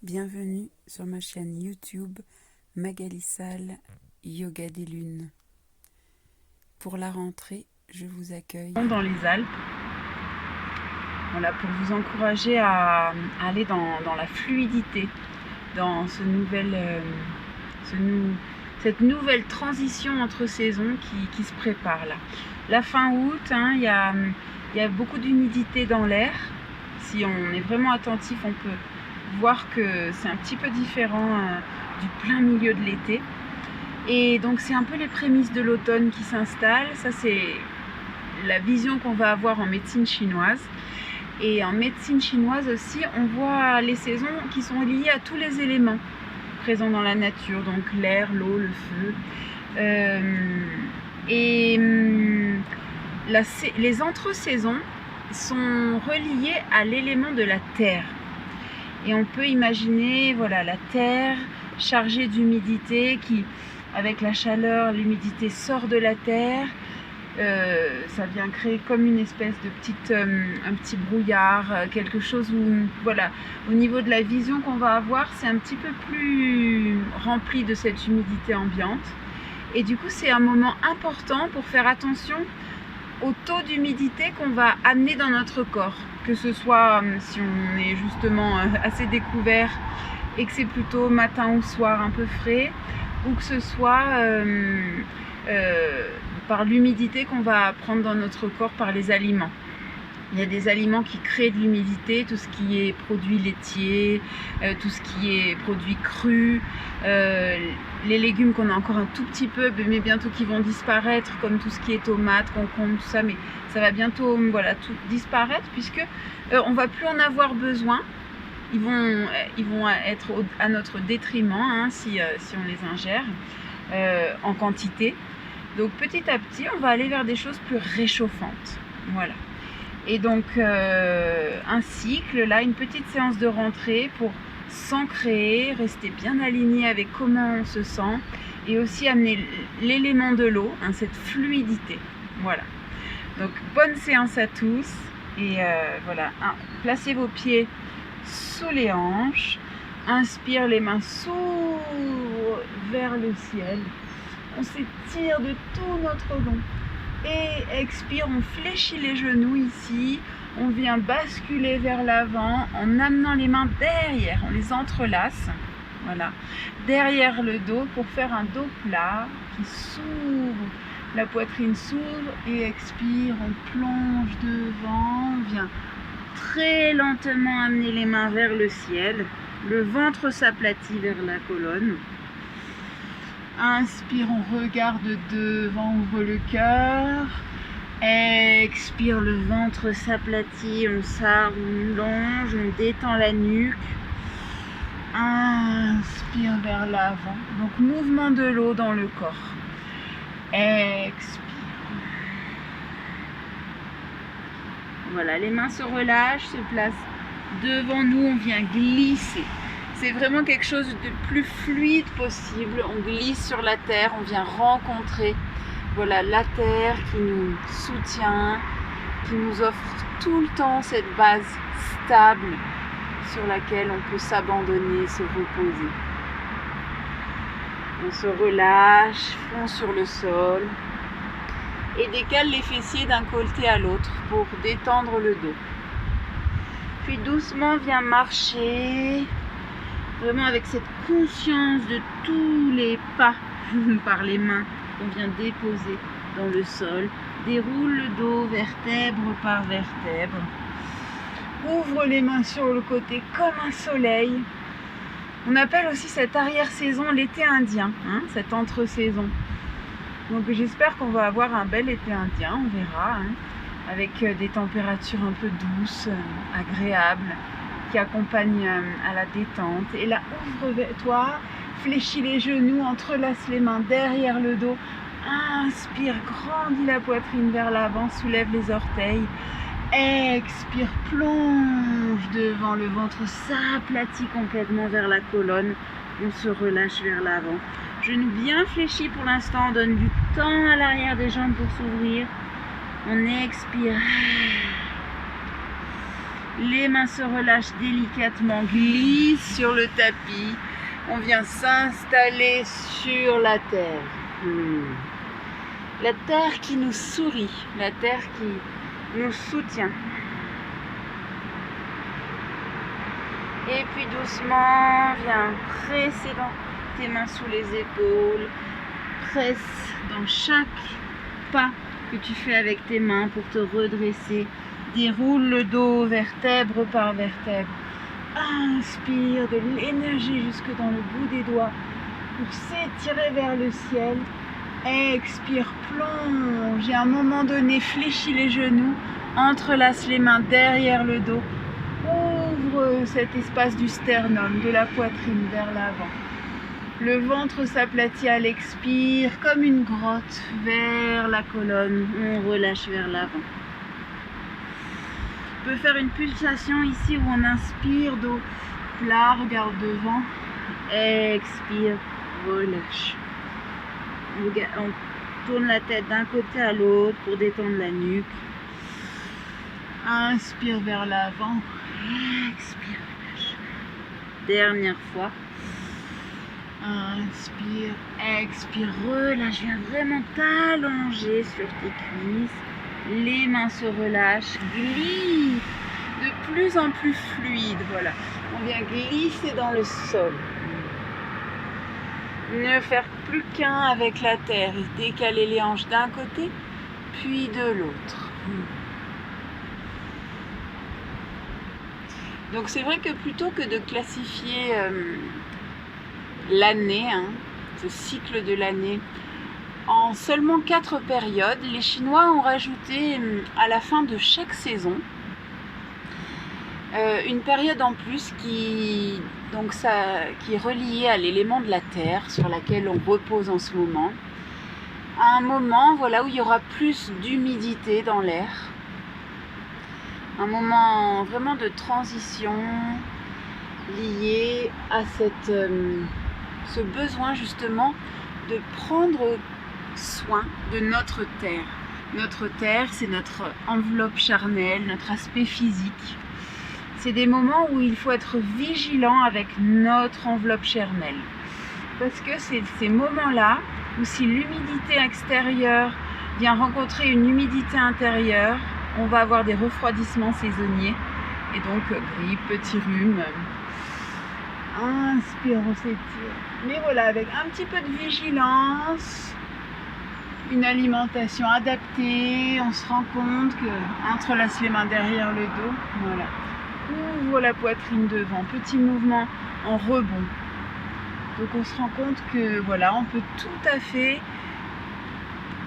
Bienvenue sur ma chaîne YouTube Magali Sall Yoga des Lunes. Pour la rentrée, je vous accueille dans les Alpes. Voilà, pour vous encourager à aller dans la fluidité, dans cette nouvelle transition entre saisons qui se prépare là. La fin août, il y a beaucoup d'humidité dans l'air. Si on est vraiment attentif, on peut voir que c'est un petit peu différent du plein milieu de l'été. Et donc c'est un peu les prémices de l'automne qui s'installent. Ça, c'est la vision qu'on va avoir en médecine chinoise. Et en médecine chinoise aussi, on voit les saisons qui sont liées à tous les éléments présents dans la nature, donc l'air, l'eau, le feu. Les entre-saisons sont reliées à l'élément de la terre. Et on peut imaginer, voilà, la terre chargée d'humidité qui, avec la chaleur, l'humidité sort de la terre. Ça vient créer comme une espèce de un petit brouillard, quelque chose où, voilà, au niveau de la vision qu'on va avoir, c'est un petit peu plus rempli de cette humidité ambiante. Et du coup, c'est un moment important pour faire attention au taux d'humidité qu'on va amener dans notre corps. Que ce soit si on est justement assez découvert et que c'est plutôt matin ou soir un peu frais, ou que ce soit par l'humidité qu'on va prendre dans notre corps par les aliments. Il y a des aliments qui créent de l'humidité, tout ce qui est produits laitiers, tout ce qui est produits crus, les légumes qu'on a encore un tout petit peu, mais bientôt qui vont disparaître, comme tout ce qui est tomates, concombres, tout ça, mais ça va bientôt, voilà, tout disparaître puisque on va plus en avoir besoin. Ils vont être à notre détriment si on les ingère en quantité. Donc petit à petit, on va aller vers des choses plus réchauffantes. Voilà. Et donc un cycle, là, une petite séance de rentrée pour s'ancrer, rester bien aligné avec comment on se sent et aussi amener l'élément de l'eau, cette fluidité. Voilà. Donc bonne séance à tous et voilà. Placez vos pieds sous les hanches. Inspire, les mains s'ouvrent vers le ciel. On s'étire de tout notre long. Et expire, on fléchit les genoux ici. On vient basculer vers l'avant en amenant les mains derrière. On les entrelace. Voilà. Derrière le dos pour faire un dos plat qui s'ouvre. La poitrine s'ouvre et expire. On plonge devant. On vient très lentement amener les mains vers le ciel. Le ventre s'aplatit vers la colonne. Inspire, on regarde devant, ouvre le cœur. Expire, le ventre s'aplatit, on s'allonge, on détend la nuque. Inspire vers l'avant. Donc mouvement de l'eau dans le corps. Expire. Voilà, les mains se relâchent, se placent devant nous, on vient glisser. C'est vraiment quelque chose de plus fluide possible. On glisse sur la terre, on vient rencontrer, voilà, la terre qui nous soutient, qui nous offre tout le temps cette base stable sur laquelle on peut s'abandonner, se reposer. On se relâche, fond sur le sol et décale les fessiers d'un côté à l'autre pour détendre le dos. Puis doucement vient marcher, vraiment avec cette conscience de tous les pas par les mains qu'on vient déposer dans le sol. Déroule le dos vertèbre par vertèbre. Ouvre les mains sur le côté comme un soleil. On appelle aussi cette arrière-saison l'été indien, cette entre-saison. Donc j'espère qu'on va avoir un bel été indien, on verra, avec des températures un peu douces, agréables, qui accompagnent à la détente. Et là, ouvre-toi, fléchis les genoux, entrelace les mains derrière le dos. Inspire, grandis la poitrine vers l'avant, soulève les orteils. Expire, plonge devant, le ventre s'aplatit complètement vers la colonne. On se relâche vers l'avant. Genoux bien fléchis pour l'instant, on donne du temps à l'arrière des jambes pour s'ouvrir. On expire. Les mains se relâchent délicatement, glissent sur le tapis. On vient s'installer sur la terre. La terre qui nous sourit, la terre qui nous soutient. Et puis doucement, viens presser dans tes mains sous les épaules. Presse dans chaque pas que tu fais avec tes mains pour te redresser. Déroule le dos vertèbre par vertèbre. Inspire de l'énergie jusque dans le bout des doigts pour s'étirer vers le ciel. Expire, plonge et à un moment donné, fléchis les genoux, entrelace les mains derrière le dos. Ouvre cet espace du sternum, de la poitrine vers l'avant. Le ventre s'aplatit à l'expire comme une grotte vers la colonne. On relâche vers l'avant. On peut faire une pulsation ici où on inspire, dos plat, regarde devant. Expire, relâche. On tourne la tête d'un côté à l'autre pour détendre la nuque. Inspire vers l'avant. Expire, relâche. Dernière fois. Inspire, expire, relâche. Viens vraiment t'allonger sur tes cuisses. Les mains se relâchent, glisse de plus en plus fluide. Voilà, on vient glisser dans le sol. Ne faire plus qu'un avec la terre. Décaler les hanches d'un côté, puis de l'autre. Donc c'est vrai que plutôt que de classifier l'année, ce cycle de l'année, en seulement 4 périodes, les Chinois ont rajouté à la fin de chaque saison une période en plus qui est reliée à l'élément de la terre sur laquelle on repose en ce moment. À un moment où il y aura plus d'humidité dans l'air. Un moment vraiment de transition lié à ce besoin justement de prendre soin de notre terre. Notre terre, c'est notre enveloppe charnelle, notre aspect physique. C'est des moments où il faut être vigilant avec notre enveloppe charnelle. Parce que c'est ces moments-là où si l'humidité extérieure vient rencontrer une humidité intérieure, on va avoir des refroidissements saisonniers. Et donc grippe, petit rhume. Inspire, on s'étire. Mais voilà, avec un petit peu de vigilance, une alimentation adaptée, on se rend compte que entrelace les mains derrière le dos, voilà. Ouvre la poitrine devant, petit mouvement en rebond. Donc on se rend compte que voilà, on peut tout à fait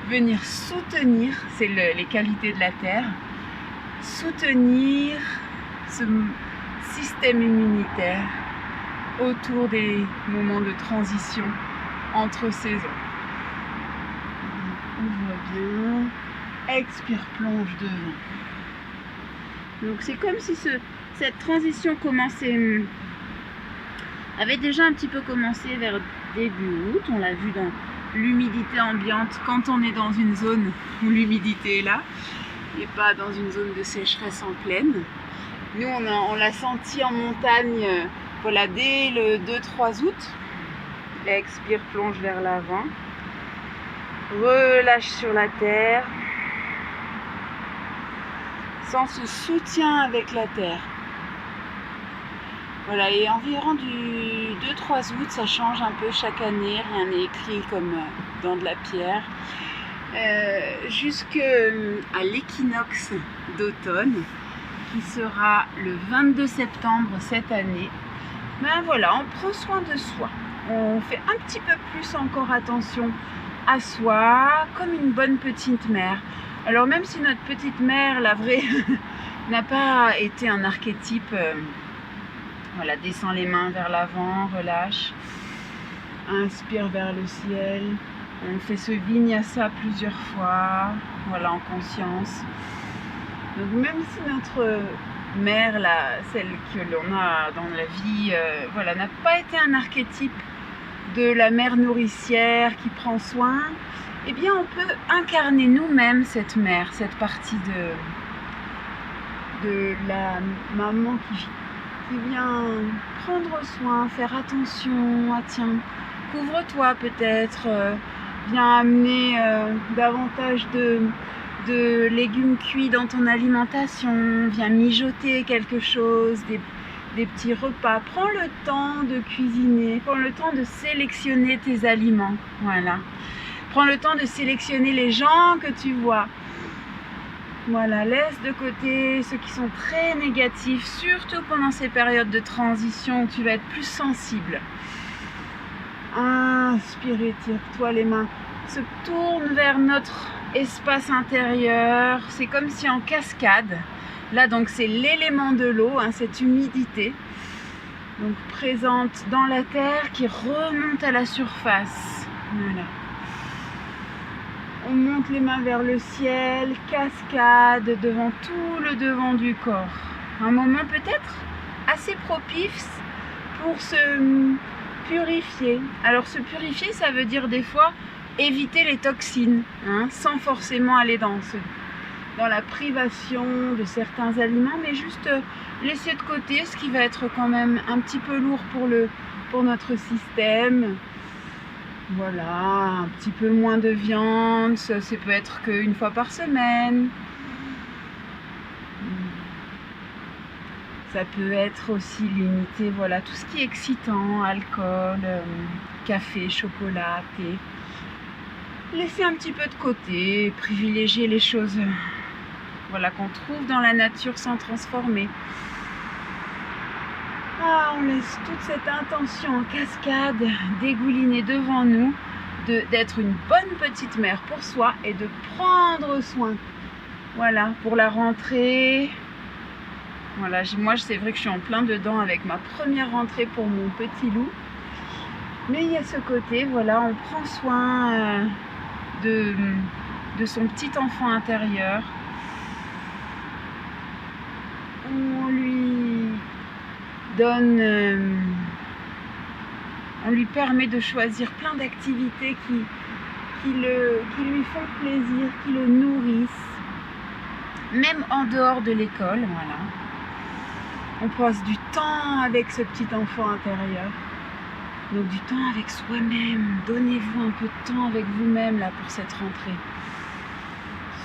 venir soutenir, c'est les qualités de la terre, soutenir ce système immunitaire autour des moments de transition entre saisons. Ouvre bien, expire, plonge devant. Donc c'est comme si cette transition avait déjà un petit peu commencé vers début août. On l'a vu dans l'humidité ambiante quand on est dans une zone où l'humidité est là et pas dans une zone de sécheresse en plaine. Nous on l'a senti en montagne dès le 2-3 août. Expire, plonge vers l'avant. Relâche sur la terre. Sans ce soutien avec la terre. Voilà, et environ du 2-3 août, ça change un peu chaque année, rien n'est écrit comme dans de la pierre. Jusqu'à l'équinoxe d'automne, qui sera le 22 septembre cette année. Ben voilà, on prend soin de soi. On fait un petit peu plus encore attention à soi, comme une bonne petite mère. Alors même si notre petite mère, la vraie, n'a pas été un archétype, descend les mains vers l'avant, relâche, inspire vers le ciel, on fait ce vinyasa plusieurs fois, en conscience. Donc même si notre mère, celle que l'on a dans la vie, n'a pas été un archétype de la mère nourricière qui prend soin, eh bien on peut incarner nous-mêmes cette mère, cette partie de la maman qui vient prendre soin, faire attention. Ah tiens, couvre-toi peut-être, viens amener davantage de légumes cuits dans ton alimentation, viens mijoter quelque chose, des petits repas. Prends le temps de cuisiner, prends le temps de sélectionner tes aliments. Voilà. Prends le temps de sélectionner les gens que tu vois. Voilà, laisse de côté ceux qui sont très négatifs, surtout pendant ces périodes de transition où tu vas être plus sensible. Inspire, étire-toi les mains. Se tourne vers notre espace intérieur. C'est comme si en cascade. Là, donc, c'est l'élément de l'eau, hein, cette humidité. Donc, présente dans la terre qui remonte à la surface. Voilà. On monte les mains vers le ciel, cascade devant tout le devant du corps. Un moment peut-être assez propice pour se purifier. Alors se purifier, ça veut dire des fois éviter les toxines, hein, sans forcément aller dans la privation de certains aliments, mais juste laisser de côté ce qui va être quand même un petit peu lourd pour notre système. Voilà, un petit peu moins de viande, ça peut être qu'une fois par semaine. Ça peut être aussi limiter, voilà, tout ce qui est excitant, alcool, café, chocolat, thé. Laisser un petit peu de côté, privilégier les choses voilà, qu'on trouve dans la nature sans transformer. On laisse toute cette intention en cascade dégouliner devant nous, d'être une bonne petite mère pour soi et de prendre soin. Voilà, pour la rentrée. Voilà, moi c'est vrai que je suis en plein dedans avec ma première rentrée pour mon petit loup. Mais il y a ce côté, voilà, on prend soin de son petit enfant intérieur. On lui donne, on lui permet de choisir plein d'activités qui lui font plaisir, qui le nourrissent, même en dehors de l'école, voilà. On passe du temps avec ce petit enfant intérieur, donc du temps avec soi-même. Donnez-vous un peu de temps avec vous-même là pour cette rentrée.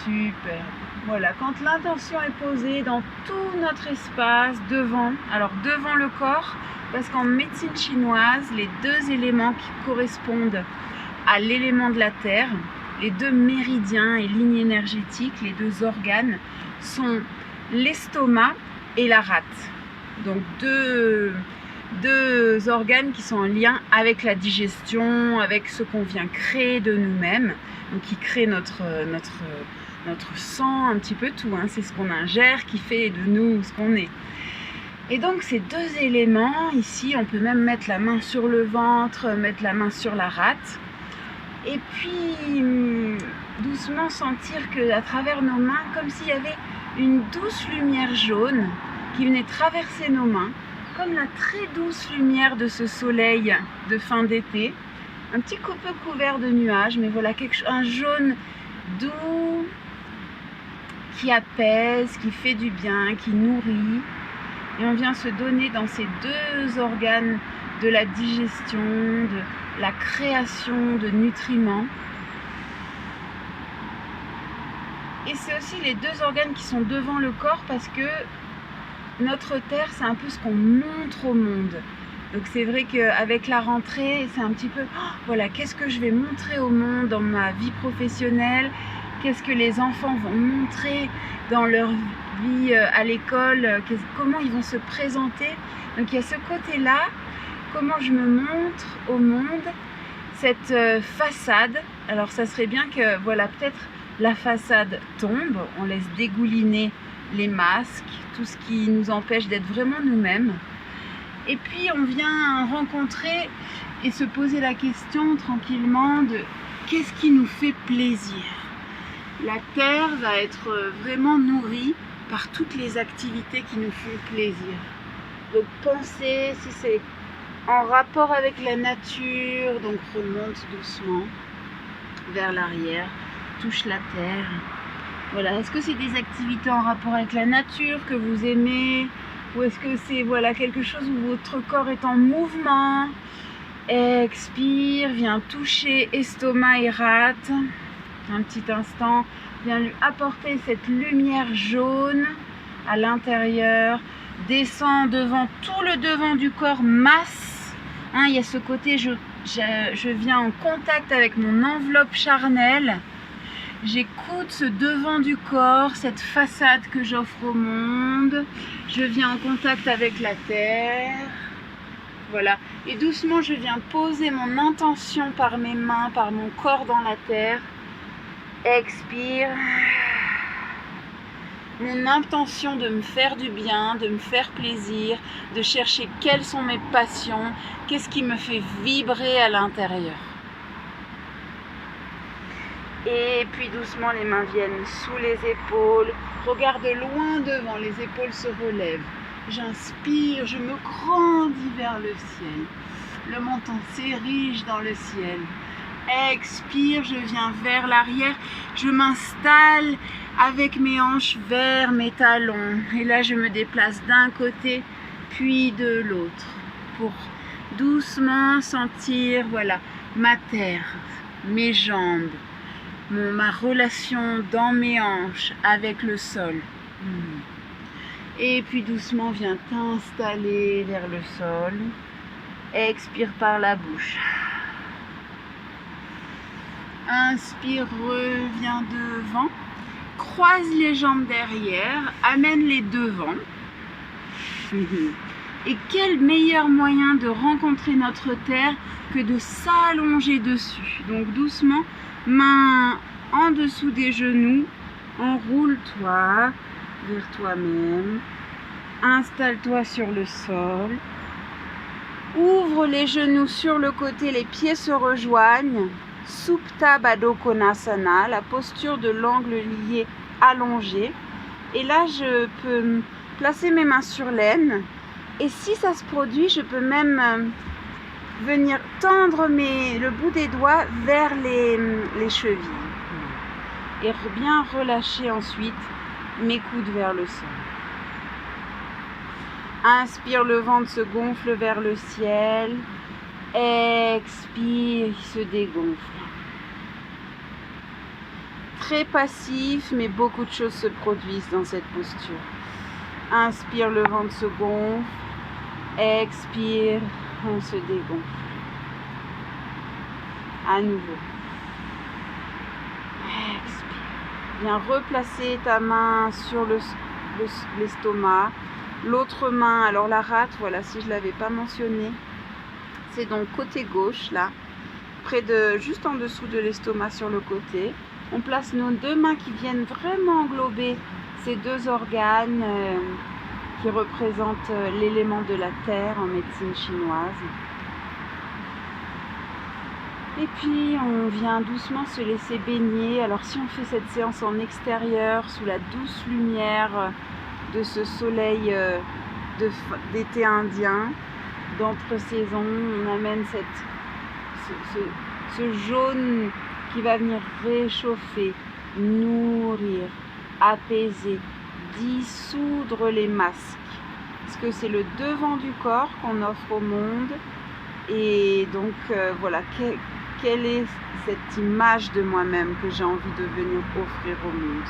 Super. Voilà, quand l'intention est posée dans tout notre espace, devant le corps, parce qu'en médecine chinoise, les deux éléments qui correspondent à l'élément de la terre, les deux méridiens et lignes énergétiques, les deux organes, sont l'estomac et la rate. Donc deux organes qui sont en lien avec la digestion, avec ce qu'on vient créer de nous-mêmes, donc qui crée notre sang, un petit peu tout, hein. C'est ce qu'on ingère qui fait de nous ce qu'on est. Et donc ces deux éléments, ici on peut même mettre la main sur le ventre, mettre la main sur la rate, et puis doucement sentir qu'à travers nos mains, comme s'il y avait une douce lumière jaune qui venait traverser nos mains, comme la très douce lumière de ce soleil de fin d'été, un petit peu couvert de nuages, mais voilà, un jaune doux, qui apaise, qui fait du bien, qui nourrit. Et on vient se donner dans ces deux organes de la digestion, de la création de nutriments. Et c'est aussi les deux organes qui sont devant le corps parce que notre terre, c'est un peu ce qu'on montre au monde. Donc c'est vrai qu'avec la rentrée, c'est un petit peu, voilà, qu'est-ce que je vais montrer au monde dans ma vie professionnelle ? Qu'est-ce que les enfants vont montrer dans leur vie à l'école, comment ils vont se présenter. Donc il y a ce côté-là, comment je me montre au monde, cette façade. Alors ça serait bien que, voilà, peut-être la façade tombe, on laisse dégouliner les masques, tout ce qui nous empêche d'être vraiment nous-mêmes. Et puis on vient rencontrer et se poser la question tranquillement de qu'est-ce qui nous fait plaisir. La terre va être vraiment nourrie par toutes les activités qui nous font plaisir. Donc pensez si c'est en rapport avec la nature, donc remonte doucement vers l'arrière, touche la terre, Voilà, est-ce que c'est des activités en rapport avec la nature que vous aimez? Ou est-ce que c'est voilà, quelque chose où votre corps est en mouvement? Expire, viens toucher estomac et rate. Un petit instant, viens lui apporter cette lumière jaune à l'intérieur. Descends devant tout le devant du corps, masse. Hein, il y a ce côté, je viens en contact avec mon enveloppe charnelle. J'écoute ce devant du corps, cette façade que j'offre au monde. Je viens en contact avec la terre. Voilà. Et doucement, je viens poser mon intention par mes mains, par mon corps dans la terre. Expire. Mon intention de me faire du bien, de me faire plaisir, de chercher quelles sont mes passions, qu'est-ce qui me fait vibrer à l'intérieur. Et puis doucement, les mains viennent sous les épaules. Regarde loin devant, les épaules se relèvent. J'inspire, je me grandis vers le ciel. Le menton s'érige dans le ciel. Expire, je viens vers l'arrière. Je m'installe avec mes hanches vers mes talons. Et là, je me déplace d'un côté, puis de l'autre. Pour doucement sentir, voilà, ma terre, mes jambes. Ma relation dans mes hanches avec le sol. Et puis doucement, viens t'installer vers le sol. Expire par la bouche. Inspire, reviens devant. Croise les jambes derrière. Amène-les devant. Et quel meilleur moyen de rencontrer notre terre que de s'allonger dessus. Donc doucement, main en dessous des genoux, enroule-toi vers toi-même, installe-toi sur le sol, ouvre les genoux sur le côté, les pieds se rejoignent, Supta Baddha Konasana, la posture de l'angle lié allongé. Et là, je peux placer mes mains sur l'aine. Et si ça se produit, je peux même venir tendre le bout des doigts vers les chevilles. Et bien relâcher ensuite mes coudes vers le sol. Inspire, le ventre se gonfle vers le ciel. Expire, il se dégonfle. Très passif, mais beaucoup de choses se produisent dans cette posture. Inspire, le ventre se gonfle. Expire, on se dégonfle. À nouveau. Expire. Viens replacer ta main sur l'estomac. L'autre main, alors la rate, voilà, si je ne l'avais pas mentionné, c'est donc côté gauche, là, juste en dessous de l'estomac sur le côté. On place nos deux mains qui viennent vraiment englober ces deux organes qui représentent l'élément de la terre en médecine chinoise. Et puis on vient doucement se laisser baigner. Alors si on fait cette séance en extérieur, sous la douce lumière de ce soleil d'été indien, d'entre-saison, on amène ce jaune qui va venir réchauffer, nourrir, apaiser, dissoudre les masques. Parce que c'est le devant du corps qu'on offre au monde. Et donc voilà, quelle est cette image de moi-même que j'ai envie de venir offrir au monde.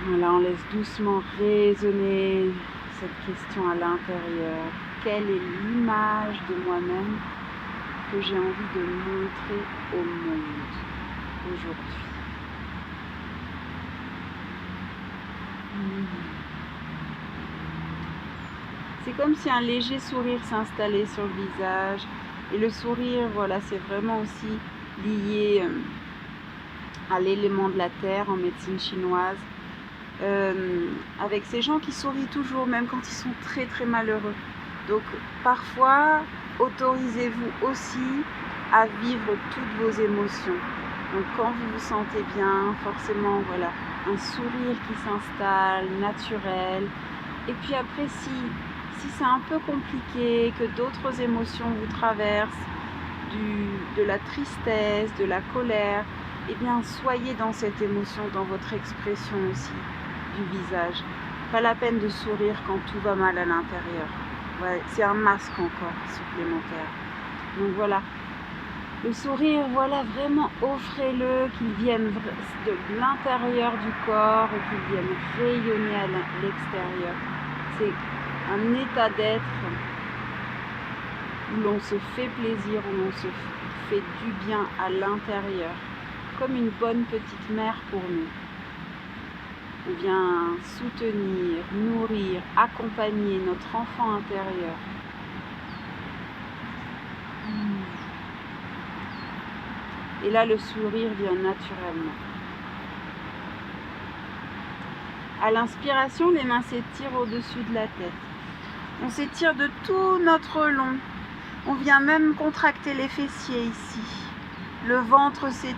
Voilà, on laisse doucement résonner cette question à l'intérieur. Quelle est l'image de moi-même que j'ai envie de montrer au monde aujourd'hui? C'est comme si un léger sourire s'installait sur le visage. Et le sourire, voilà, c'est vraiment aussi lié à l'élément de la terre en médecine chinoise. Avec ces gens qui sourient toujours, même quand ils sont très très malheureux. Donc parfois, autorisez-vous aussi à vivre toutes vos émotions. Donc quand vous vous sentez bien, forcément, voilà, un sourire qui s'installe, naturel. Et puis après, si c'est un peu compliqué, que d'autres émotions vous traversent, de la tristesse, de la colère, eh bien, soyez dans cette émotion, dans votre expression aussi du visage. Pas la peine de sourire quand tout va mal à l'intérieur. Ouais, c'est un masque encore supplémentaire. Donc voilà, le sourire, voilà, vraiment offrez-le, qu'il vienne de l'intérieur du corps et qu'il vienne rayonner à l'extérieur. C'est un état d'être où l'on se fait plaisir, où l'on se fait du bien à l'intérieur, comme une bonne petite mère pour nous. On vient soutenir, nourrir, accompagner notre enfant intérieur. Et là, le sourire vient naturellement. À l'inspiration, les mains s'étirent au-dessus de la tête. On s'étire de tout notre long. On vient même contracter les fessiers ici. Le ventre s'étire.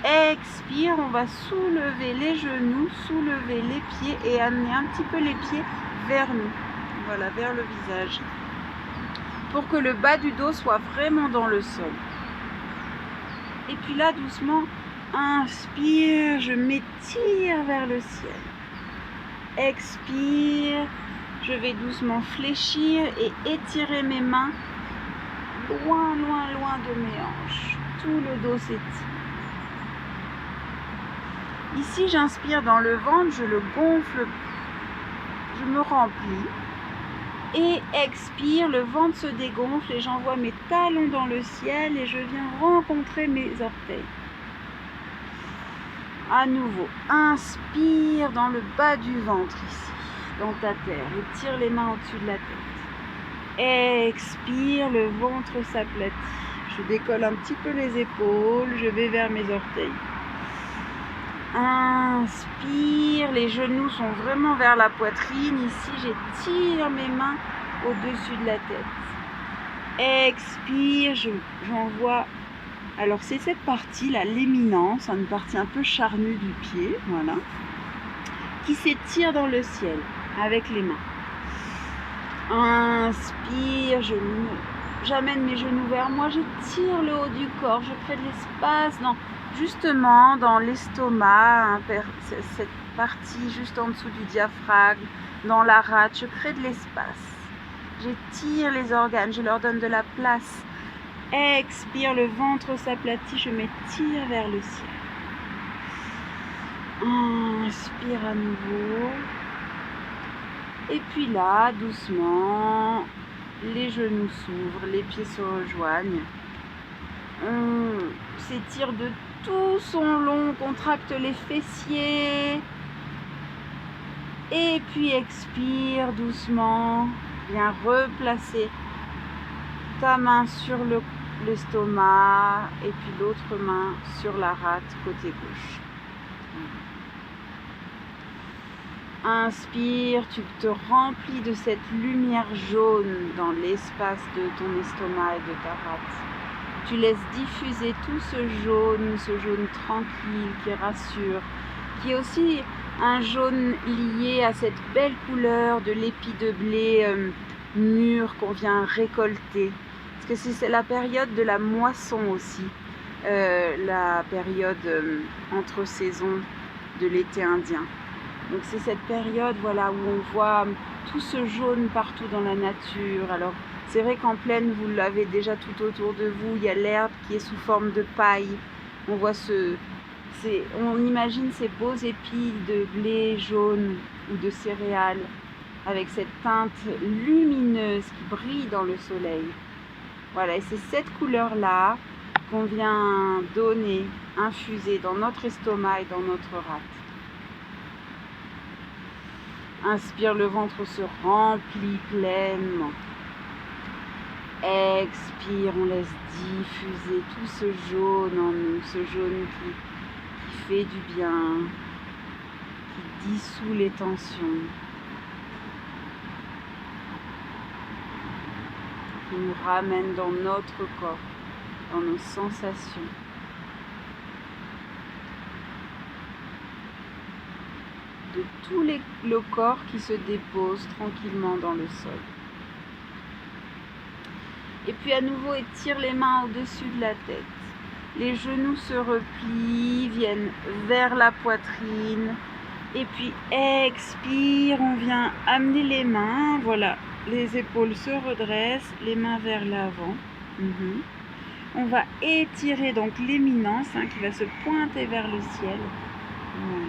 Expire, on va soulever les genoux, soulever les pieds et amener un petit peu les pieds vers nous. Voilà, vers le visage. Pour que le bas du dos soit vraiment dans le sol. Et puis là, doucement, inspire, je m'étire vers le ciel. Expire, je vais doucement fléchir et étirer mes mains loin, loin, loin de mes hanches. Tout le dos s'étire. Ici, j'inspire dans le ventre, je le gonfle, je me remplis. Et expire, le ventre se dégonfle et j'envoie mes talons dans le ciel et je viens rencontrer mes orteils. À nouveau, inspire dans le bas du ventre ici, dans ta terre. Étire les mains au-dessus de la tête. Expire, le ventre s'aplatit. Je décolle un petit peu les épaules, je vais vers mes orteils. Inspire, les genoux sont vraiment vers la poitrine. Ici, j'étire mes mains au-dessus de la tête. Expire, j'envoie. Alors, c'est cette partie-là, l'éminence, une partie un peu charnue du pied, voilà, qui s'étire dans le ciel avec les mains. Inspire, j'amène mes genoux vers moi, j'étire le haut du corps, je crée de l'espace justement dans l'estomac, cette partie juste en dessous du diaphragme, dans la rate, je crée de l'espace. J'étire les organes, je leur donne de la place. Expire, le ventre s'aplatit, je m'étire vers le ciel. Inspire à nouveau. Et puis là, doucement, les genoux s'ouvrent, les pieds se rejoignent. On s'étire de tout son long, on contracte les fessiers. Et puis expire doucement. Viens replacer ta main sur l'estomac et puis l'autre main sur la rate côté gauche. Inspire, tu te remplis de cette lumière jaune dans l'espace de ton estomac et de ta rate. Tu laisses diffuser tout ce jaune tranquille qui rassure, qui est aussi un jaune lié à cette belle couleur de l'épi de blé mûr qu'on vient récolter. Parce que c'est la période de la moisson aussi, la période entre saisons de l'été indien. Donc c'est cette période, voilà, où on voit tout ce jaune partout dans la nature. Alors c'est vrai qu'en plaine, vous l'avez déjà tout autour de vous, il y a l'herbe qui est sous forme de paille. On voit on imagine ces beaux épis de blé jaune ou de céréales avec cette teinte lumineuse qui brille dans le soleil. Voilà, et c'est cette couleur-là qu'on vient donner, infuser dans notre estomac et dans notre rate. Inspire, le ventre se remplit pleinement. Expire, on laisse diffuser tout ce jaune en nous, ce jaune qui fait du bien, qui dissout les tensions, qui nous ramène dans notre corps, dans nos sensations. De tout le corps qui se dépose tranquillement dans le sol. Et puis à nouveau, étire les mains au-dessus de la tête. Les genoux se replient, viennent vers la poitrine. Et puis expire, on vient amener les mains, voilà, les épaules se redressent, les mains vers l'avant. On va étirer donc l'éminence qui va se pointer vers le ciel. Voilà.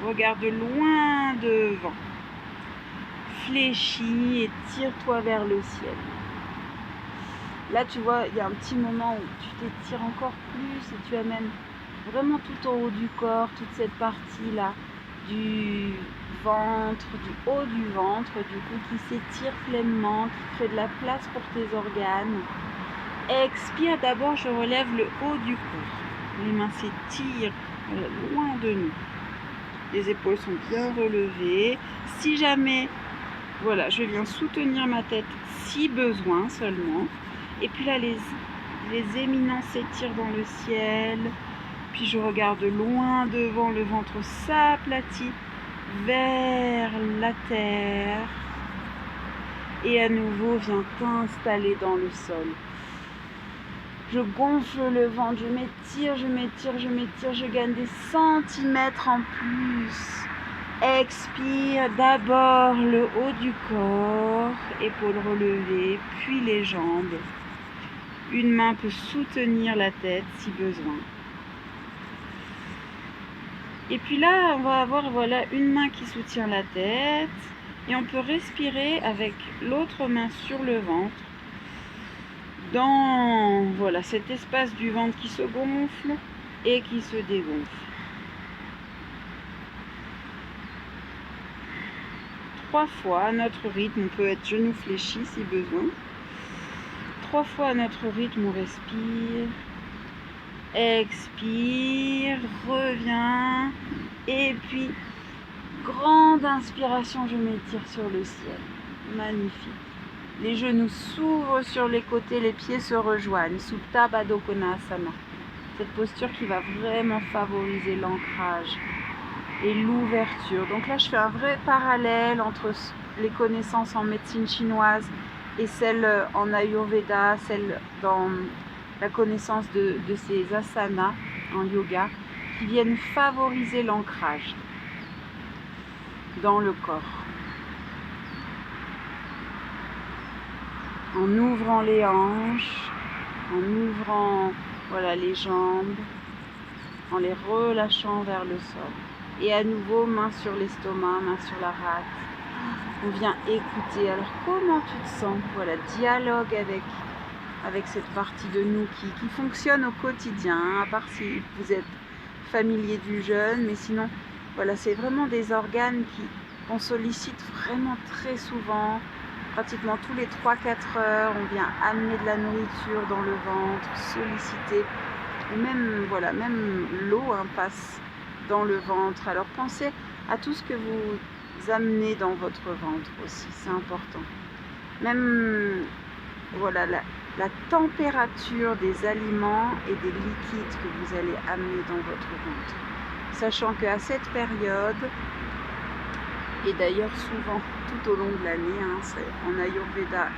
Regarde loin devant. Fléchis et tire-toi vers le ciel. Là, tu vois, il y a un petit moment où tu t'étires encore plus et tu amènes vraiment tout en haut du corps, toute cette partie-là du ventre, du haut du ventre, du coup, qui s'étire pleinement, qui crée de la place pour tes organes. Expire, d'abord, je relève le haut du corps. Les mains s'étirent loin de nous. Les épaules sont bien relevées. Si jamais, voilà, je viens soutenir ma tête si besoin seulement. Et puis là, les éminences s'étirent dans le ciel. Puis je regarde loin devant, le ventre s'aplatit vers la terre. Et à nouveau, viens t'installer dans le sol. Je gonfle le ventre, je m'étire, je m'étire, je m'étire, je gagne des centimètres en plus. Expire d'abord le haut du corps, épaules relevées, puis les jambes. Une main peut soutenir la tête si besoin. Et puis là, on va avoir voilà, une main qui soutient la tête. Et on peut respirer avec l'autre main sur le ventre. Dans voilà, cet espace du ventre qui se gonfle et qui se dégonfle. 3 fois à notre rythme, on peut être genoux fléchis si besoin. 3 fois à notre rythme, on respire. Expire, reviens. Et puis, grande inspiration, je m'étire sur le ciel. Magnifique. Les genoux s'ouvrent sur les côtés, les pieds se rejoignent. Supta Baddha Konasana. Cette posture qui va vraiment favoriser l'ancrage et l'ouverture. Donc là, je fais un vrai parallèle entre les connaissances en médecine chinoise et celles en Ayurveda, celles dans la connaissance de ces asanas en yoga qui viennent favoriser l'ancrage dans le corps. En ouvrant les hanches, en ouvrant voilà, les jambes, en les relâchant vers le sol. Et à nouveau, main sur l'estomac, main sur la rate. On vient écouter. Alors, comment tu te sens? Voilà, dialogue avec cette partie de nous qui fonctionne au quotidien, à part si vous êtes familier du jeûne, mais sinon, voilà, c'est vraiment des organes qu'on sollicite vraiment très souvent. Pratiquement tous les 3-4 heures, on vient amener de la nourriture dans le ventre, solliciter. Et même, voilà, même l'eau passe dans le ventre. Alors pensez à tout ce que vous amenez dans votre ventre aussi, c'est important. Même, voilà, la température des aliments et des liquides que vous allez amener dans votre ventre. Sachant qu'à cette période, et d'ailleurs souvent tout au long de l'année, en Ayurveda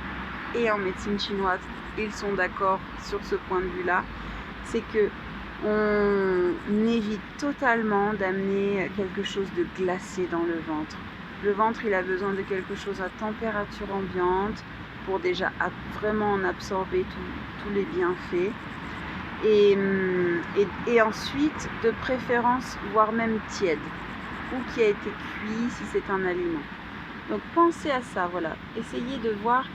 et en médecine chinoise, ils sont d'accord sur ce point de vue-là, c'est que on évite totalement d'amener quelque chose de glacé dans le ventre. Le ventre, il a besoin de quelque chose à température ambiante pour déjà vraiment en absorber tous les bienfaits. Et ensuite, de préférence, voire même tiède, ou qui a été cuit si c'est un aliment. Donc pensez à ça, voilà. Essayez de voir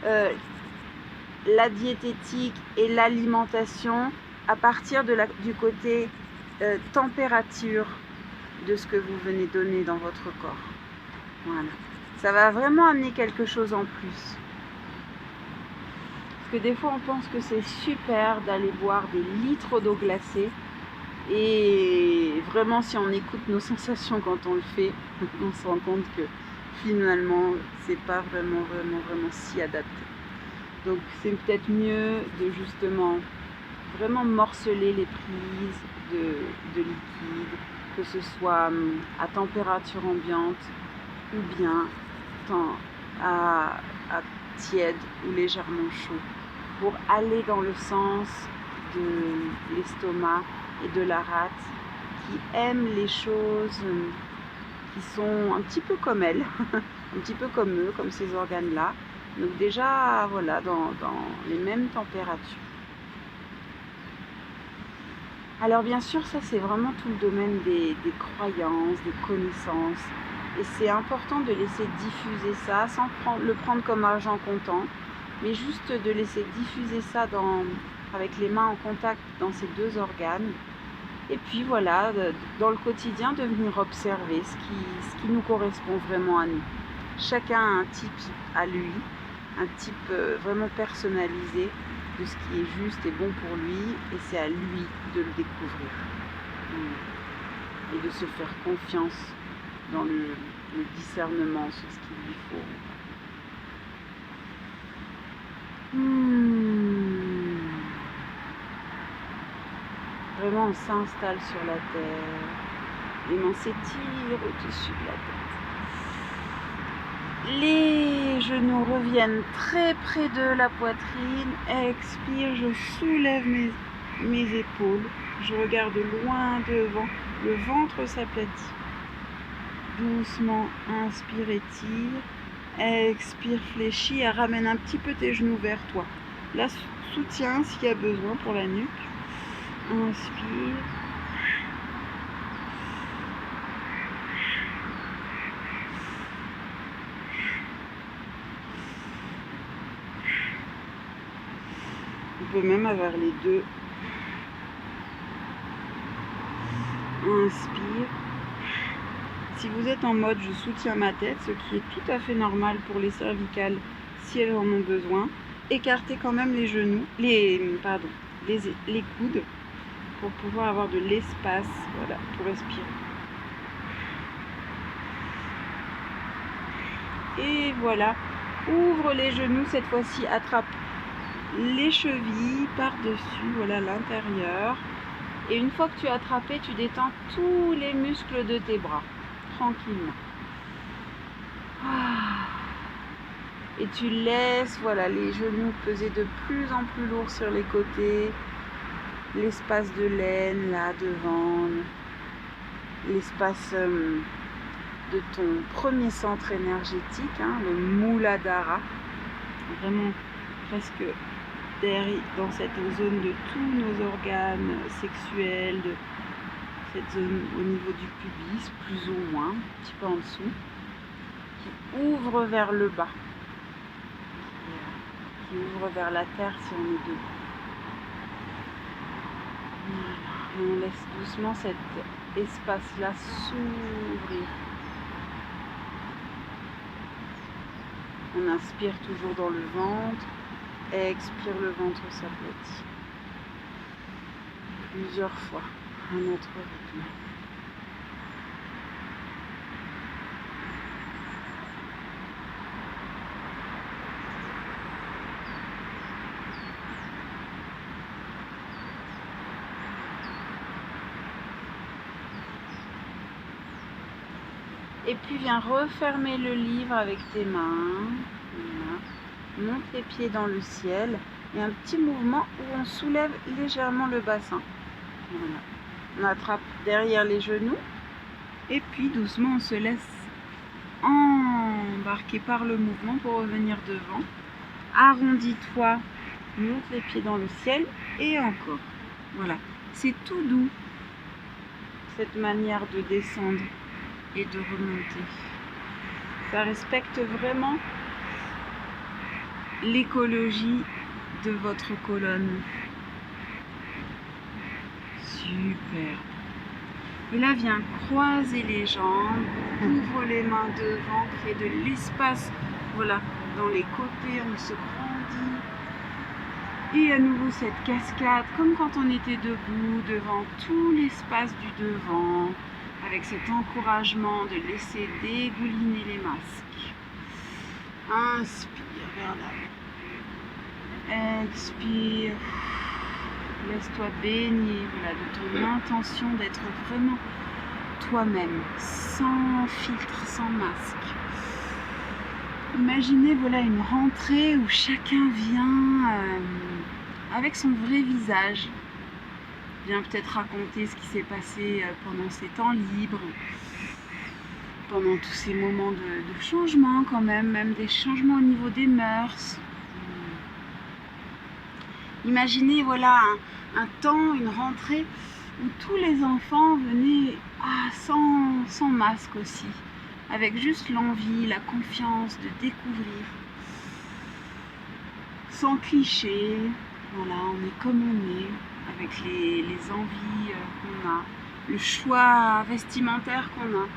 la diététique et l'alimentation à partir du côté température de ce que vous venez donner dans votre corps. Voilà. Ça va vraiment amener quelque chose en plus. Parce que des fois, on pense que c'est super d'aller boire des litres d'eau glacée. Et vraiment, si on écoute nos sensations quand on le fait, on se rend compte que finalement, c'est pas vraiment si adapté. Donc, c'est peut-être mieux de justement vraiment morceler les prises de liquide, que ce soit à température ambiante ou bien à tiède ou légèrement chaud, pour aller dans le sens de l'estomac et de la rate, qui aiment les choses qui sont un petit peu comme elles, un petit peu comme eux, comme ces organes-là. Donc déjà, voilà, dans les mêmes températures. Alors bien sûr, ça c'est vraiment tout le domaine des croyances, des connaissances. Et c'est important de laisser diffuser ça, sans le prendre comme argent comptant, mais juste de laisser diffuser ça avec les mains en contact dans ces deux organes. Et puis voilà, dans le quotidien, de venir observer ce qui nous correspond vraiment à nous. Chacun a un type à lui, un type vraiment personnalisé de ce qui est juste et bon pour lui, et c'est à lui de le découvrir. Et de se faire confiance dans le discernement sur ce qu'il lui faut. Vraiment, on s'installe sur la terre. Les mains s'étirent au-dessus de la tête. Les genoux reviennent très près de la poitrine. Expire, je soulève mes épaules. Je regarde loin devant. Le ventre s'aplatit. Doucement, inspire, étire. Expire, fléchis et ramène un petit peu tes genoux vers toi. Là, soutiens s'il y a besoin pour la nuque. Inspire. On peut même avoir les deux. Inspire. Si vous êtes en mode je soutiens ma tête, ce qui est tout à fait normal pour les cervicales si elles en ont besoin, écartez quand même les genoux, les coudes pour pouvoir avoir de l'espace, voilà, pour respirer. Et voilà, ouvre les genoux, cette fois-ci attrape les chevilles par-dessus, voilà l'intérieur. Et une fois que tu as attrapé, tu détends tous les muscles de tes bras, tranquillement. Et tu laisses, voilà, les genoux peser de plus en plus lourd sur les côtés. L'espace de l'aine là devant, l'espace de ton premier centre énergétique, le Muladhara, vraiment presque derrière, dans cette zone de tous nos organes sexuels, de cette zone au niveau du pubis, plus ou moins, un petit peu en dessous, qui ouvre vers le bas, qui ouvre vers la terre si on est debout. Et on laisse doucement cet espace-là s'ouvrir. On inspire toujours dans le ventre, expire, le ventre s'aplatit. Plusieurs fois à notre rythme. Et puis viens refermer le livre avec tes mains. Voilà. Monte les pieds dans le ciel. Et un petit mouvement où on soulève légèrement le bassin. Voilà. On attrape derrière les genoux. Et puis doucement on se laisse embarquer par le mouvement pour revenir devant. Arrondis-toi. Monte les pieds dans le ciel. Et encore. Voilà. C'est tout doux. Cette manière de descendre et de remonter. Ça respecte vraiment l'écologie de votre colonne. Super. Et là, viens croiser les jambes, ouvre les mains devant, crée de l'espace, voilà, dans les côtés, on se grandit. Et à nouveau cette cascade, comme quand on était debout, devant tout l'espace du devant, avec cet encouragement de laisser dégouliner les masques. Inspire vers l'avant. Expire. Laisse-toi baigner, voilà, de ton intention d'être vraiment toi-même, sans filtre, sans masque. Imaginez, voilà, une rentrée où chacun vient avec son vrai visage, viens peut-être raconter ce qui s'est passé pendant ces temps libres, pendant tous ces moments de changement quand même des changements au niveau des mœurs. Imaginez voilà un temps, une rentrée où tous les enfants venaient sans masque aussi, avec juste l'envie, la confiance de découvrir, sans cliché. Voilà, on est comme on est, avec les envies qu'on a, le choix vestimentaire qu'on a.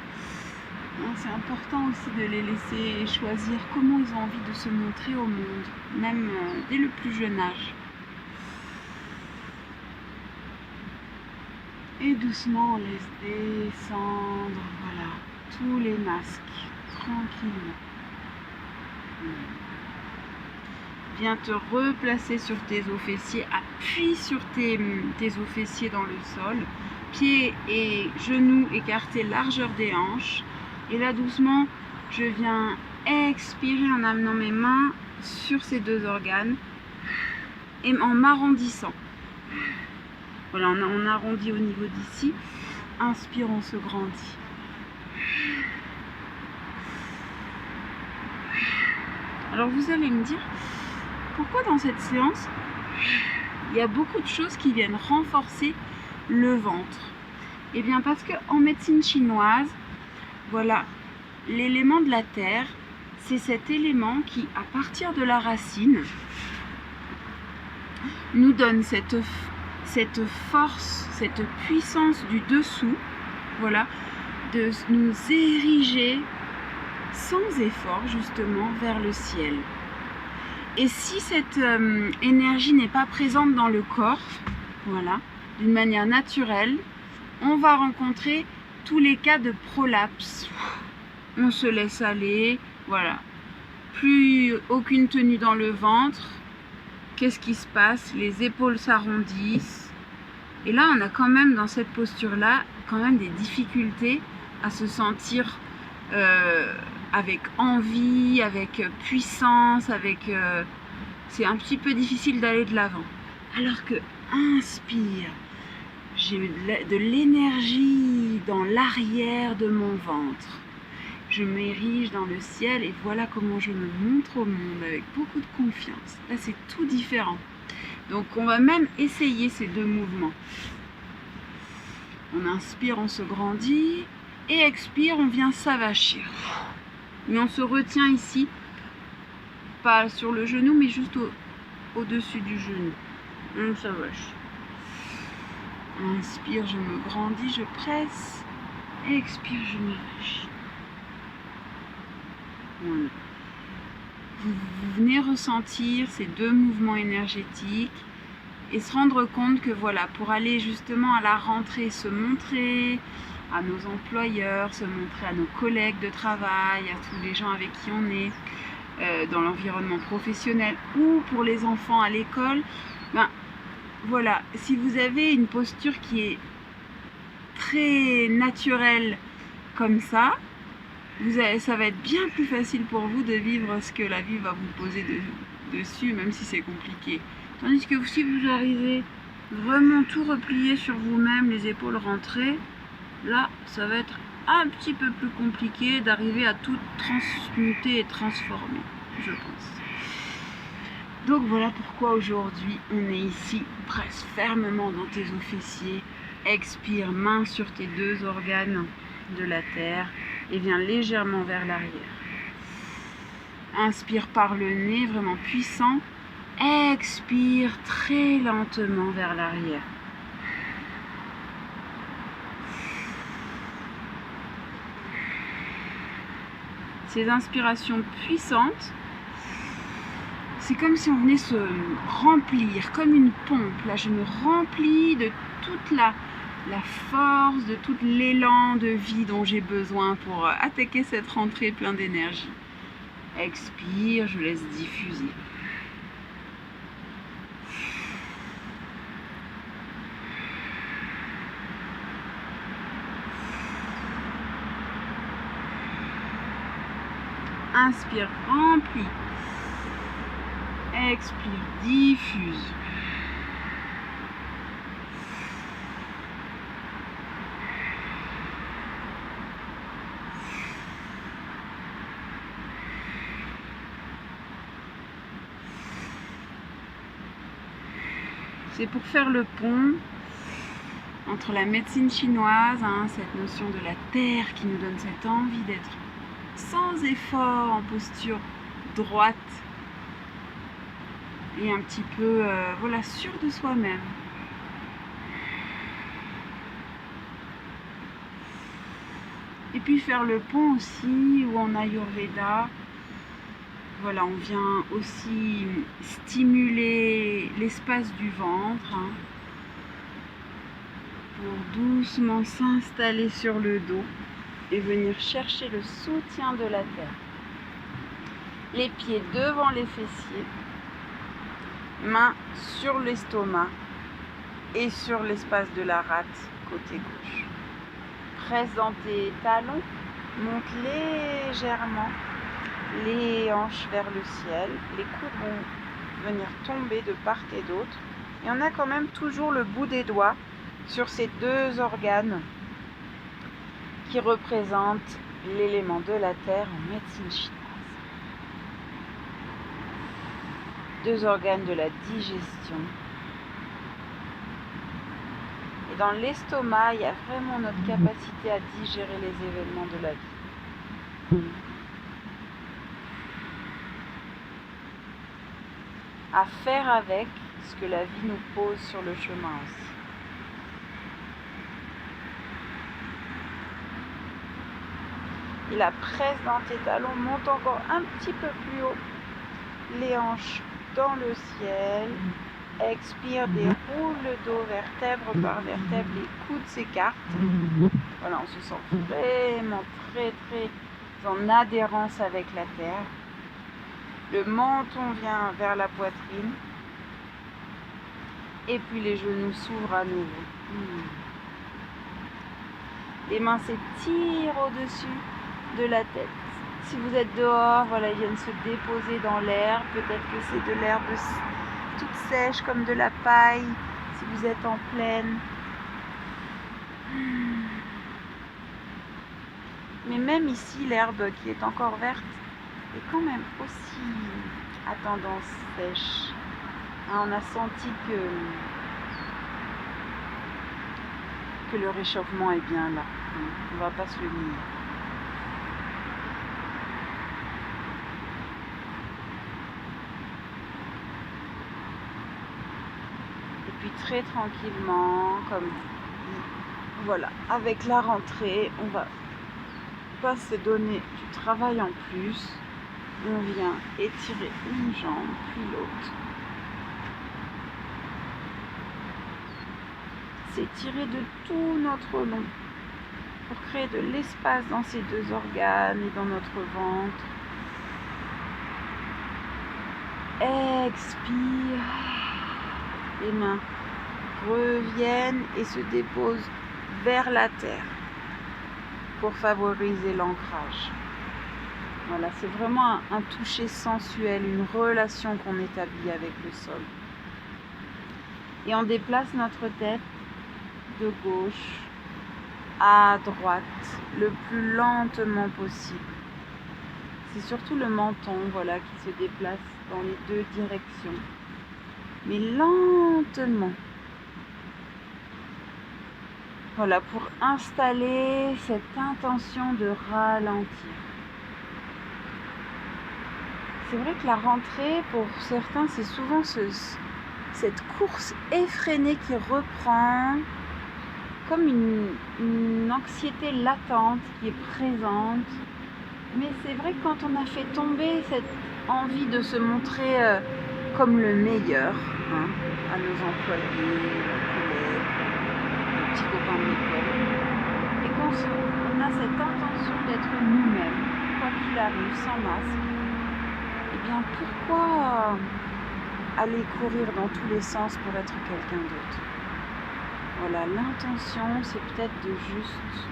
C'est important aussi de les laisser choisir comment ils ont envie de se montrer au monde, même dès le plus jeune âge. Et doucement, on laisse descendre, voilà, tous les masques, tranquillement. Viens te replacer sur tes os fessiers, appuie sur tes os fessiers dans le sol, pieds et genoux écartés largeur des hanches. Et là, doucement, je viens expirer en amenant mes mains sur ces deux organes et en m'arrondissant. Voilà, on arrondit au niveau d'ici. Inspire, on se grandit. Alors vous allez me dire, pourquoi dans cette séance, il y a beaucoup de choses qui viennent renforcer le ventre? Eh bien parce qu'en médecine chinoise, voilà, l'élément de la terre, c'est cet élément qui, à partir de la racine, nous donne cette force, cette puissance du dessous, voilà, de nous ériger sans effort justement vers le ciel. Et si cette énergie n'est pas présente dans le corps, voilà, d'une manière naturelle, on va rencontrer tous les cas de prolapse. On se laisse aller, voilà, plus aucune tenue dans le ventre. Qu'est-ce qui se passe? Les épaules s'arrondissent. Et là, on a quand même, dans cette posture-là, quand même des difficultés à se sentir avec envie, avec puissance, c'est un petit peu difficile d'aller de l'avant. Alors que, inspire, j'ai de l'énergie dans l'arrière de mon ventre. Je m'érige dans le ciel et voilà comment je me montre au monde avec beaucoup de confiance. Là, c'est tout différent. Donc, on va même essayer ces deux mouvements. On inspire, on se grandit. Et expire, on vient s'avachir. Et on se retient ici, pas sur le genou, mais juste au-dessus du genou. On s'avache. Inspire, je me grandis, je presse. Expire, je m'avachis. Voilà. Vous venez ressentir ces deux mouvements énergétiques et se rendre compte que voilà, pour aller justement à la rentrée, se montrer à nos employeurs, se montrer à nos collègues de travail, à tous les gens avec qui on est, dans l'environnement professionnel ou pour les enfants à l'école, ben voilà, si vous avez une posture qui est très naturelle comme ça, ça va être bien plus facile pour vous de vivre ce que la vie va vous poser dessus, même si c'est compliqué. Tandis que si vous arrivez vraiment tout replié sur vous-même, les épaules rentrées, là, ça va être un petit peu plus compliqué d'arriver à tout transmuter et transformer, je pense. Donc voilà pourquoi aujourd'hui, on est ici, presse fermement dans tes os fessiers, expire, main sur tes deux organes de la terre et viens légèrement vers l'arrière. Inspire par le nez, vraiment puissant. Expire très lentement vers l'arrière. Ces inspirations puissantes, c'est comme si on venait se remplir, comme une pompe. Là, je me remplis de toute la force, de tout l'élan de vie dont j'ai besoin pour attaquer cette rentrée pleine d'énergie. Expire, je laisse diffuser. Inspire, remplis. Expire, diffuse. C'est pour faire le pont entre la médecine chinoise, cette notion de la terre qui nous donne cette envie d'être sans effort en posture droite et un petit peu voilà, sûr de soi-même. Et puis faire le pont aussi, où en Ayurveda, voilà, on vient aussi stimuler l'espace du ventre, pour doucement s'installer sur le dos et venir chercher le soutien de la terre. Les pieds devant les fessiers, mains sur l'estomac et sur l'espace de la rate côté gauche. Presse dans tes talons, monte légèrement les hanches vers le ciel, les coudes vont venir tomber de part et d'autre. Et on a quand même toujours le bout des doigts sur ces deux organes qui représentent l'élément de la terre en médecine chinoise. Deux organes de la digestion. Et dans l'estomac, il y a vraiment notre capacité à digérer les événements de la vie. À faire avec ce que la vie nous pose sur le chemin aussi. Et la presse dans tes talons, monte encore un petit peu plus haut. Les hanches dans le ciel. Expire, déroule le dos vertèbre par vertèbre, les coudes s'écartent. Voilà, on se sent vraiment très en adhérence avec la terre. Le menton vient vers la poitrine. Et puis les genoux s'ouvrent à nouveau. Les mains s'étirent au-dessus de la tête. Si vous êtes dehors, voilà, ils viennent se déposer dans l'air. Peut-être que c'est de l'herbe toute sèche comme de la paille. Si vous êtes en plaine. Mais même ici, l'herbe qui est encore verte est quand même aussi à tendance sèche. On a senti que le réchauffement est bien là. On ne va pas se le nier. Et puis très tranquillement, comme voilà, avec la rentrée, on va pas se donner du travail en plus. On vient étirer une jambe puis l'autre. S'étirer de tout notre long pour créer de l'espace dans ces deux organes et dans notre ventre. Expire. Les mains reviennent et se déposent vers la terre pour favoriser l'ancrage. Voilà, c'est vraiment un toucher sensuel, une relation qu'on établit avec le sol. Et on déplace notre tête de gauche à droite le plus lentement possible. C'est surtout le menton, voilà, qui se déplace dans les deux directions. Mais lentement. Voilà, pour installer cette intention de ralentir. C'est vrai que la rentrée, pour certains, c'est souvent cette course effrénée qui reprend, comme une anxiété latente qui est présente. Mais c'est vrai que quand on a fait tomber cette envie de se montrer comme le meilleur à nos employés, nos collègues, nos petits copains de l'école, et qu'on a cette intention d'être nous-mêmes, quoi qu'il arrive, sans masque, eh bien pourquoi aller courir dans tous les sens pour être quelqu'un d'autre? Voilà, l'intention, c'est peut-être de juste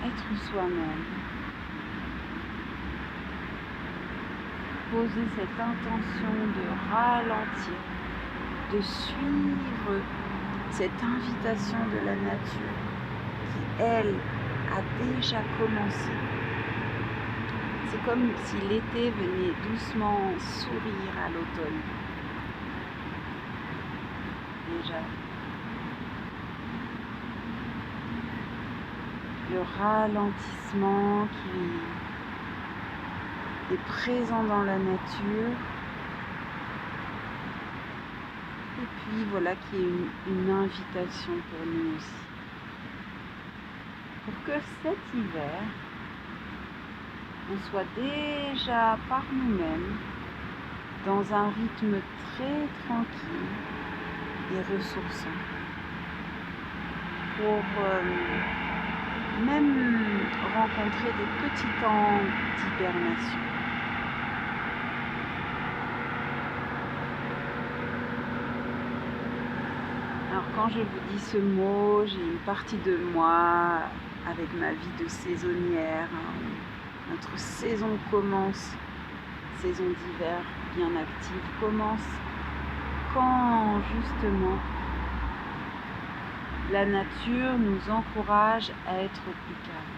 être soi-même. Poser cette intention de ralentir, de suivre cette invitation de la nature qui, elle, a déjà commencé. C'est comme si l'été venait doucement sourire à l'automne. déjà. Le ralentissement qui est présent dans la nature. Et puis voilà qui est une invitation pour nous aussi. Pour que cet hiver, on soit déjà par nous-mêmes dans un rythme très tranquille et ressourçant. Pour même rencontrer des petits temps d'hibernation. Alors quand je vous dis ce mot, j'ai une partie de moi avec ma vie de saisonnière. Notre saison commence, saison d'hiver bien active, commence quand justement la nature nous encourage à être plus calme.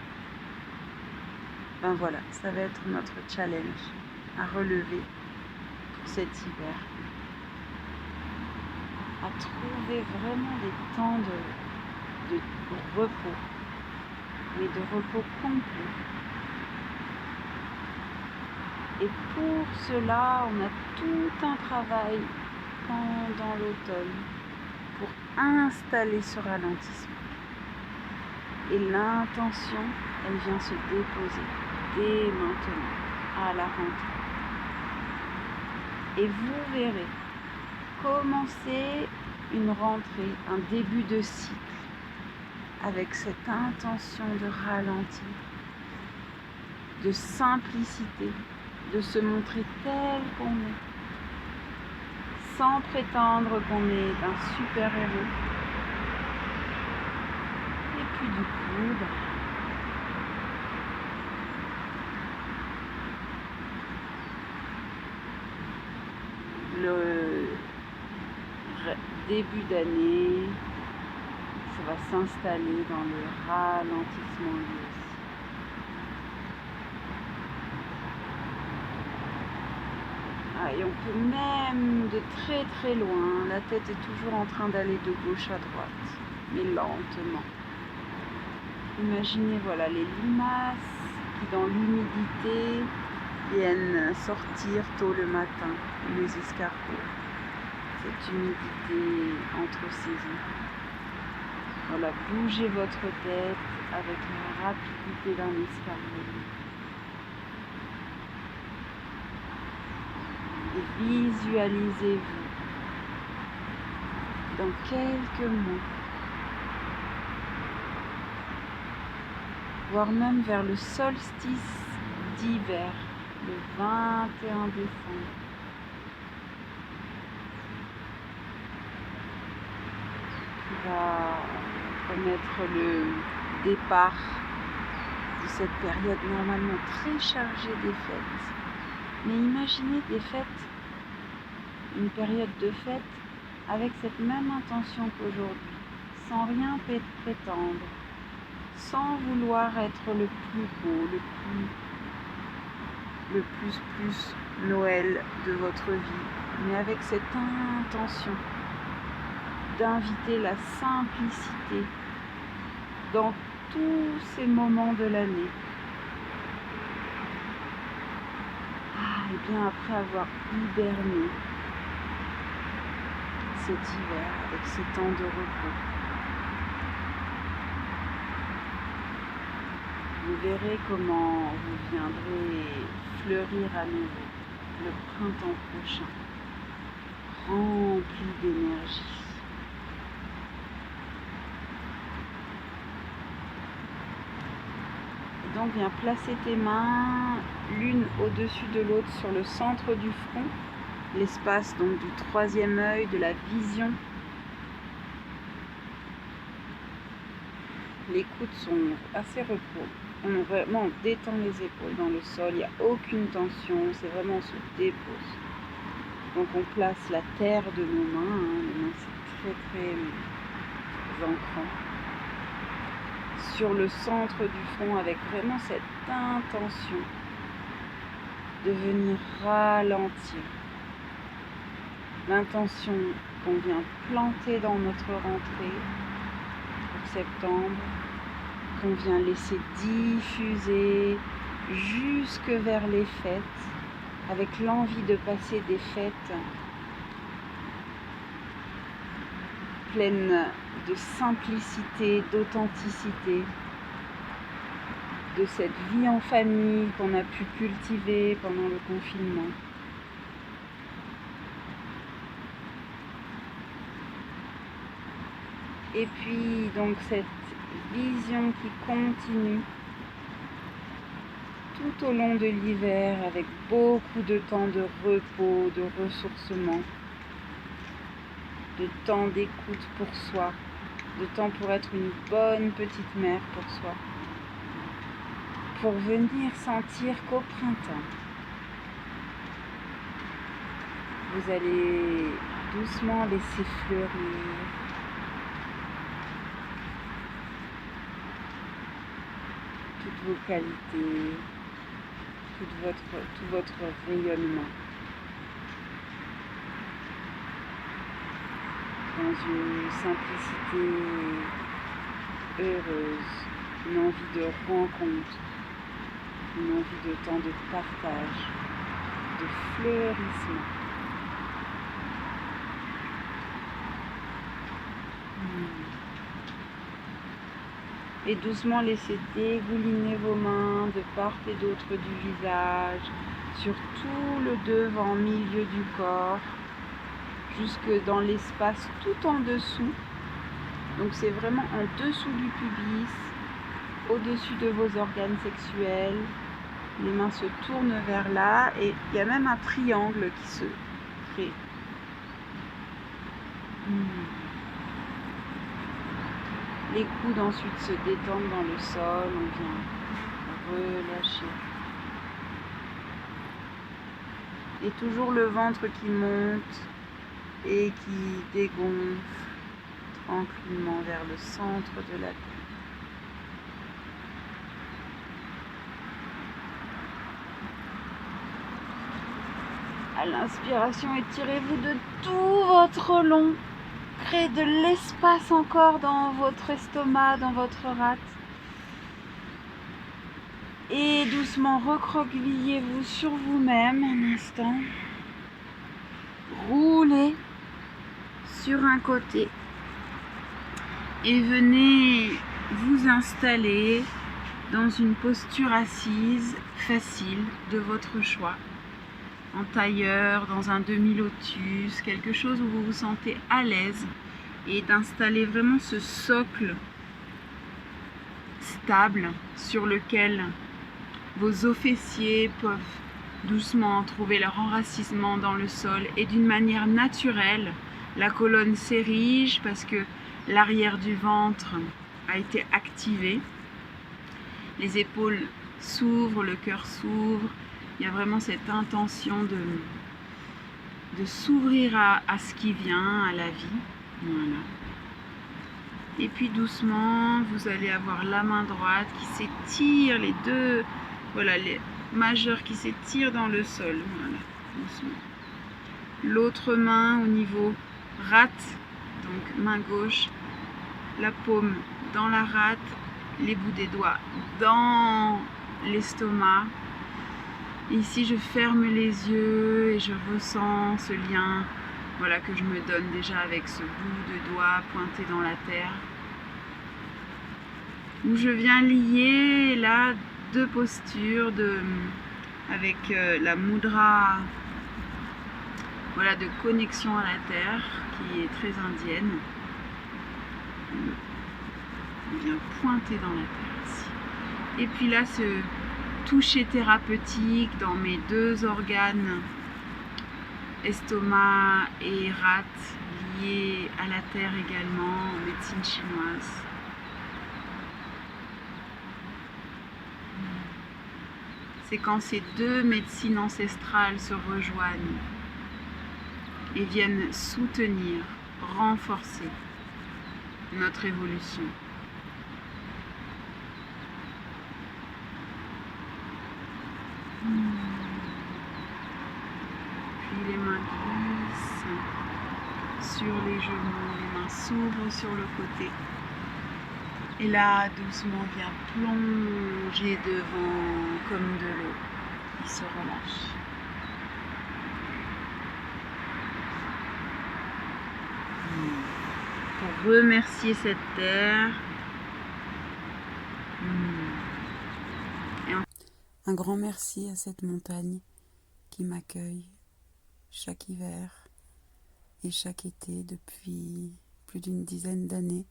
Ben voilà, ça va être notre challenge à relever pour cet hiver. À trouver vraiment des temps de repos, mais de repos complet. Et pour cela, on a tout un travail pendant l'automne pour installer ce ralentissement. Et l'intention, elle vient se déposer dès maintenant, à la rentrée. Et vous verrez, commencer une rentrée, un début de cycle, avec cette intention de ralentir, de simplicité, de se montrer tel qu'on est, sans prétendre qu'on est un super-héros. Et puis du coup, le début d'année, ça va s'installer dans le ralentissement lui aussi. Et on peut même de très très loin, la tête est toujours en train d'aller de gauche à droite, mais lentement. Imaginez voilà les limaces qui dans l'humidité viennent sortir tôt le matin, les escargots. Cette humidité entre saisons. Voilà, bougez votre tête avec la rapidité d'un escargot. Et visualisez-vous dans quelques mois, voire même vers le solstice d'hiver, le 21 décembre. Qui va remettre le départ de cette période normalement très chargée des fêtes. Mais imaginez des fêtes, une période de fête avec cette même intention qu'aujourd'hui, sans rien prétendre, sans vouloir être le plus beau, le plus Noël de votre vie, mais avec cette intention d'inviter la simplicité dans tous ces moments de l'année. Et bien après avoir hiberné cet hiver avec ces temps de repos, vous verrez comment vous viendrez fleurir à nouveau le printemps prochain, rempli d'énergie. Donc viens placer tes mains l'une au-dessus de l'autre sur le centre du front, l'espace donc du troisième œil, de la vision. Les coudes sont assez repos. On vraiment détend les épaules dans le sol, il n'y a aucune tension, c'est vraiment on se dépose. Donc on place la terre de nos mains, les mains c'est très ancrant. Sur le centre du front avec vraiment cette intention de venir ralentir. L'intention qu'on vient planter dans notre rentrée pour septembre, qu'on vient laisser diffuser jusque vers les fêtes, avec l'envie de passer des fêtes pleines de simplicité, d'authenticité, de cette vie en famille qu'on a pu cultiver pendant le confinement. Et puis donc cette vision qui continue tout au long de l'hiver avec beaucoup de temps de repos, de ressourcement, de temps d'écoute pour soi, de temps pour être une bonne petite mère pour soi, pour venir sentir qu'au printemps, vous allez doucement laisser fleurir toutes vos qualités, tout votre rayonnement dans une simplicité heureuse, une envie de rencontre, une envie de temps de partage, de fleurissement. Et doucement laissez dégouliner vos mains de part et d'autre du visage, sur tout le devant, milieu du corps, jusque dans l'espace tout en dessous. Donc c'est vraiment en dessous du pubis, au-dessus de vos organes sexuels. Les mains se tournent vers là et il y a même un triangle qui se crée. Les coudes ensuite se détendent dans le sol, on vient relâcher. Et toujours le ventre qui monte et qui dégonfle tranquillement vers le centre de la tête. À l'inspiration, étirez-vous de tout votre long. Créez de l'espace encore dans votre estomac, dans votre rate. Et doucement recroquevillez-vous sur vous-même un instant. Roulez sur un côté. Et venez vous installer dans une posture assise facile de votre choix. En tailleur, dans un demi-lotus, quelque chose où vous vous sentez à l'aise et d'installer vraiment ce socle stable sur lequel vos os fessiers peuvent doucement trouver leur enracinement dans le sol et d'une manière naturelle, la colonne s'érige parce que l'arrière du ventre a été activé, les épaules s'ouvrent, le cœur s'ouvre. Il y a vraiment cette intention de s'ouvrir à ce qui vient, à la vie. Voilà. Et puis doucement, vous allez avoir la main droite qui s'étire, les deux, voilà, les majeurs qui s'étirent dans le sol. Voilà, doucement. L'autre main au niveau rate, donc main gauche, la paume dans la rate, les bouts des doigts dans l'estomac. Ici, je ferme les yeux et je ressens ce lien, voilà, que je me donne déjà avec ce bout de doigt pointé dans la terre. Où je viens lier là deux postures avec la mudra, voilà, de connexion à la terre qui est très indienne. On vient pointer dans la terre ici. Et puis là, ce toucher thérapeutique dans mes deux organes, estomac et rate, liés à la terre également, en médecine chinoise. C'est quand ces deux médecines ancestrales se rejoignent et viennent soutenir, renforcer notre évolution. Puis les mains glissent sur les genoux, les mains s'ouvrent sur le côté. Et là, doucement, vient plonger devant comme de l'eau. Il se relâche. Pour remercier cette terre. Un grand merci à cette montagne qui m'accueille chaque hiver et chaque été depuis plus d'une dizaine d'années,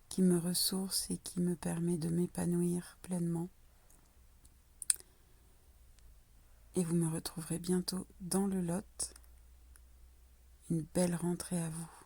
qui me ressource et qui me permet de m'épanouir pleinement. Et vous me retrouverez bientôt dans le Lot. Une belle rentrée à vous.